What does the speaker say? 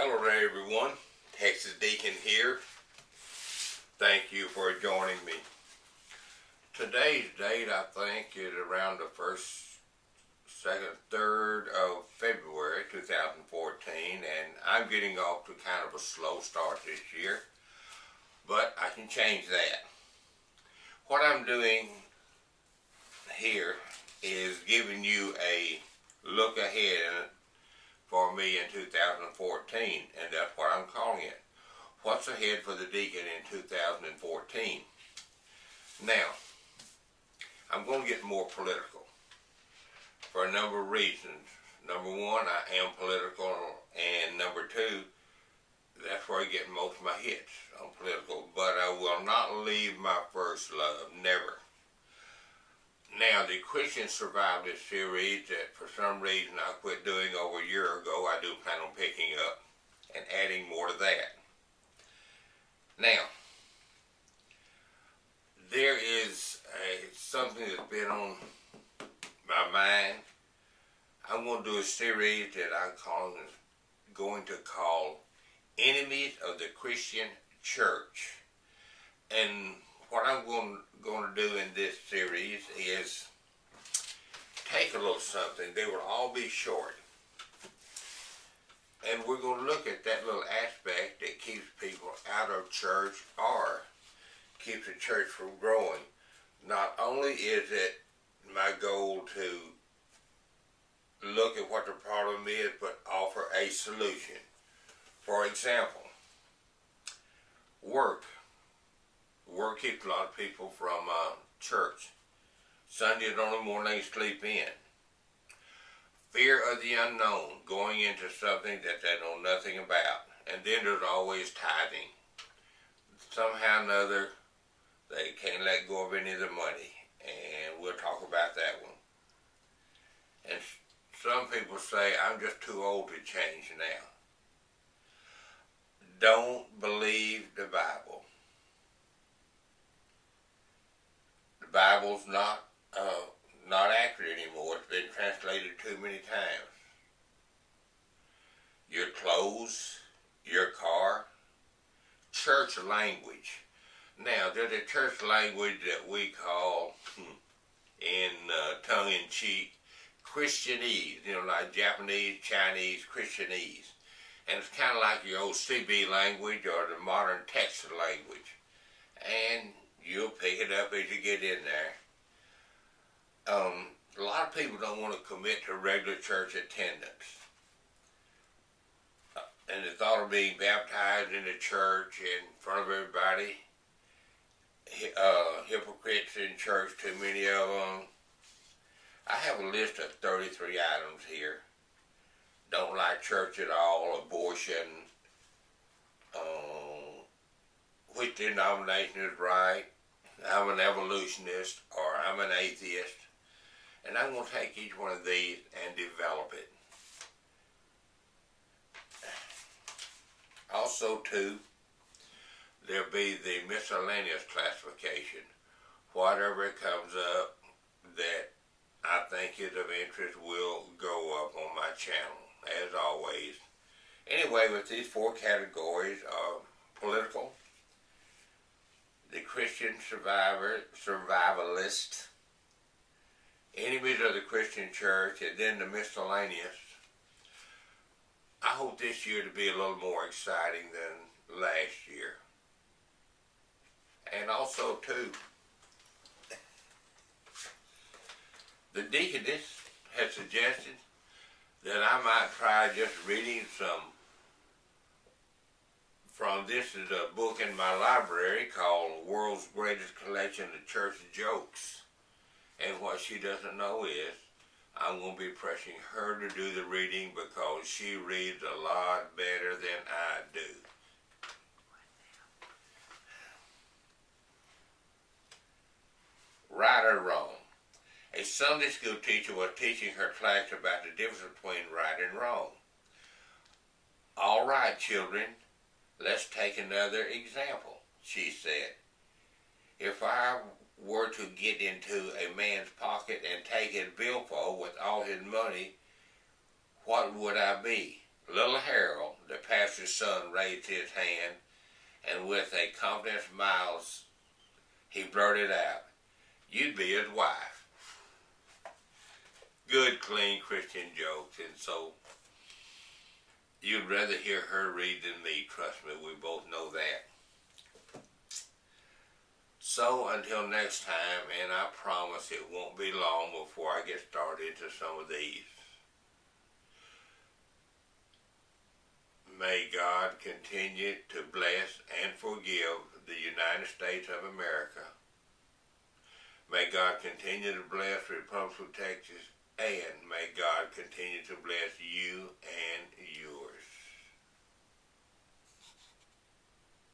Hello there everyone, Texas Deacon here. Thank you for joining me. Today's date I think is around the 1st, 2nd, 3rd of February 2014, and I'm getting off to kind of a slow start this year, but I can change that. What I'm doing here is giving you a look ahead for me in 2014, and that's what I'm calling it. What's ahead for the deacon in 2014? Now, I'm going to get more political for a number of reasons. Number one, I am political, and number two, that's where I get most of my hits on political, but I will not leave my first love, never. Now, the Christian Survivalist series that for some reason I quit doing over a year ago, I do plan on picking up and adding more to that. Now, there is something that's been on my mind. I'm going to do a series that I'm going to call Enemies of the Christian Church. And what I'm going to do in this series is take a little something. They will all be short. And we're going to look at that little aspect that keeps people out of church or keeps the church from growing. Not only is it my goal to look at what the problem is, but offer a solution. For example, work. Work keeps a lot of people from church. Sunday is the only morning they sleep in. Fear of the unknown, going into something that they know nothing about. And then there's always tithing. Somehow or another, they can't let go of any of the money. And we'll talk about that one. And some people say, I'm just too old to change now. Don't believe the Bible. The Bible's not accurate anymore. It's been translated too many times. Your clothes, your car, church language. Now, there's a church language that we call, in tongue-in-cheek, Christianese. You know, like Japanese, Chinese, Christianese. And it's kind of like your old CB language or the modern Texas language. And you'll pick it up as you get in there. A lot of people don't want to commit to regular church attendance. And the thought of being baptized in the church in front of everybody, hypocrites in church, too many of them. I have a list of 33 items here. Don't like church at all, abortion, which denomination is right, I'm an evolutionist, or I'm an atheist. And I'm going to take each one of these and develop it. Also, too, there'll be the miscellaneous classification. Whatever comes up that I think is of interest will go up on my channel, as always. Anyway, with these four categories of political, the Christian survivalist, enemies of the Christian church, and then the miscellaneous. I hope this year to be a little more exciting than last year. And also, too, the deaconess has suggested that I might try just reading some from, this is a book in my library called World's Greatest Collection of Church Jokes. And what she doesn't know is I'm going to be pressing her to do the reading because she reads a lot better than I do. Right or wrong? A Sunday school teacher was teaching her class about the difference between right and wrong. All right, children, let's take another example, she said. If I were to get into a man's pocket and take his billfold with all his money, what would I be? Little Harold, the pastor's son raised his hand, and with a confident smile, he blurted out, "You'd be his wife." Good, clean Christian jokes, and so you'd rather hear her read than me. Trust me, we both know that. So until next time, and I promise it won't be long before I get started to some of these. May God continue to bless and forgive the United States of America. May God continue to bless the Republic of Texas, and may God continue to bless you and yours.